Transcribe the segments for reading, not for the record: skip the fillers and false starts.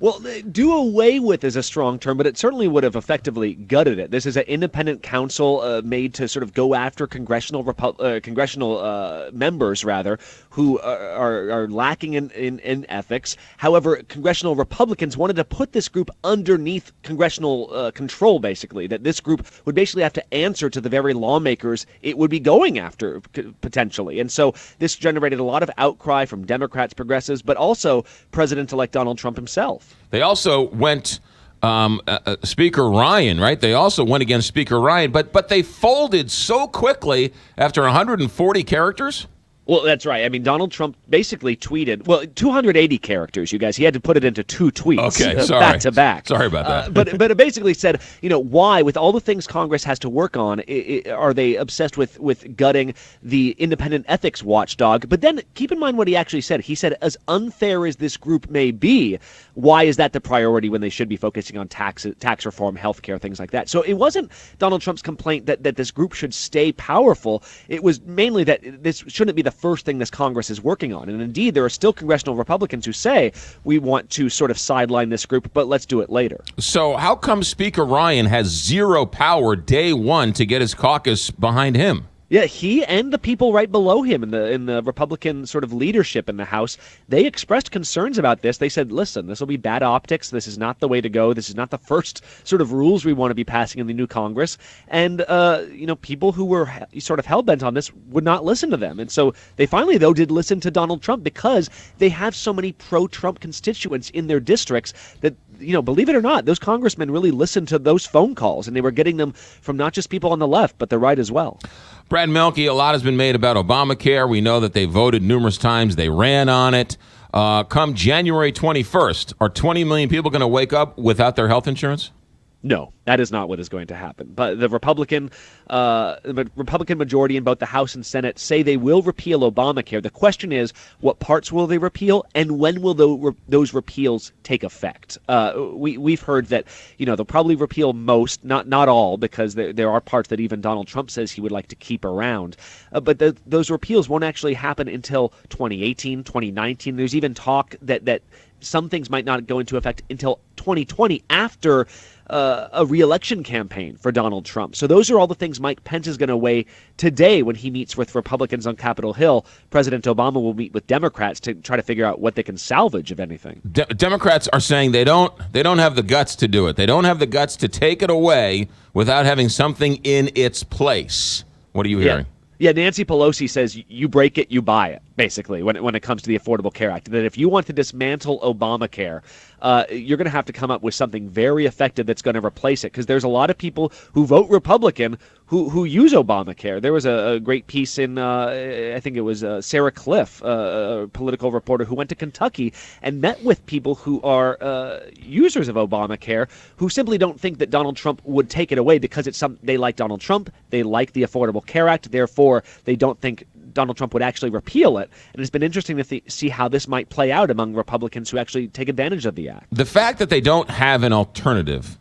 Well, do away with is a strong term, but it certainly would have effectively gutted it. This is an independent council made to sort of go after congressional members, rather, who are lacking in ethics. However, congressional Republicans wanted to put this group underneath congressional control, basically, that this group would basically have to answer to the very lawmakers it would be going after, potentially. And so this generated a lot of outcry from Democrats, progressives, but also President-elect Donald Trump himself. They also went Speaker Ryan, right? They also went against Speaker Ryan, but they folded so quickly after 140 characters. Well, that's right. I mean, Donald Trump basically tweeted, 280 characters, you guys. He had to put it into 2 tweets back to back. Sorry about that. But it basically said, why, with all the things Congress has to work on, are they obsessed with gutting the independent ethics watchdog? But then keep in mind what he actually said. He said, as unfair as this group may be, why is that the priority when they should be focusing on tax reform, health care, things like that? So it wasn't Donald Trump's complaint that this group should stay powerful. It was mainly that this shouldn't be the first thing this Congress is working on. And indeed, there are still congressional Republicans who say we want to sort of sideline this group, but let's do it later. So how come Speaker Ryan has zero power day one to get his caucus behind him? Yeah, he and the people right below him in the Republican sort of leadership in the House, they expressed concerns about this. They said, listen, this will be bad optics. This is not the way to go. This is not the first sort of rules we want to be passing in the new Congress. And, people who were sort of hell-bent on this would not listen to them. And so they finally, though, did listen to Donald Trump because they have so many pro-Trump constituents in their districts that, believe it or not, those congressmen really listened to those phone calls, and they were getting them from not just people on the left, but the right as well. Brad Melke, a lot has been made about Obamacare. We know that they voted numerous times. They ran on it. Come January 21st, are 20 million people going to wake up without their health insurance? No, that is not what is going to happen. But the Republican majority in both the House and Senate say they will repeal Obamacare. The question is, what parts will they repeal, and when will those repeals take effect? We've heard that they'll probably repeal most, not all, because there are parts that even Donald Trump says he would like to keep around. But those repeals won't actually happen until 2018, 2019. There's even talk that some things might not go into effect until 2020 after a re-election campaign for Donald Trump. So those are all the things Mike Pence is going to weigh today when he meets with Republicans on Capitol Hill. President Obama will meet with Democrats to try to figure out what they can salvage, if anything. Democrats are saying they don't have the guts to do it. They don't have the guts to take it away without having something in its place. What are you hearing? Yeah, Nancy Pelosi says you break it, you buy it, basically, when it comes to the Affordable Care Act. That if you want to dismantle Obamacare, you're going to have to come up with something very effective that's going to replace it, because there's a lot of people who vote Republican who use Obamacare. There was a great piece in, I think it was Sarah Cliff, a political reporter, who went to Kentucky and met with people who are users of Obamacare who simply don't think that Donald Trump would take it away because they like Donald Trump, they like the Affordable Care Act, therefore they don't think Donald Trump would actually repeal it. And it's been interesting to see how this might play out among Republicans who actually take advantage of the act. The fact that they don't have an alternative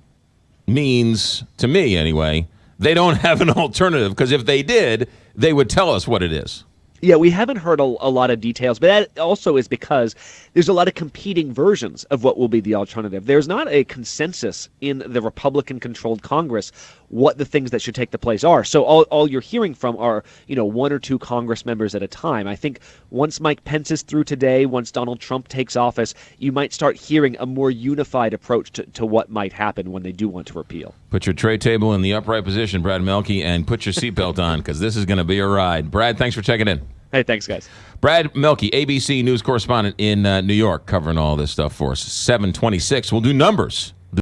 means, to me anyway, they don't have an alternative, because if they did, they would tell us what it is. Yeah, we haven't heard a lot of details, but that also is because there's a lot of competing versions of what will be the alternative. There's not a consensus in the Republican-controlled Congress what the things that should take the place are. So all you're hearing from are, 1 or 2 Congress members at a time. I think once Mike Pence is through today, once Donald Trump takes office, you might start hearing a more unified approach to what might happen when they do want to repeal. Put your tray table in the upright position, Brad Melke, and put your seatbelt on, because this is going to be a ride. Brad, thanks for checking in. Hey, thanks, guys. Brad Melke, ABC News correspondent in New York, covering all this stuff for us. 7:26. We'll do numbers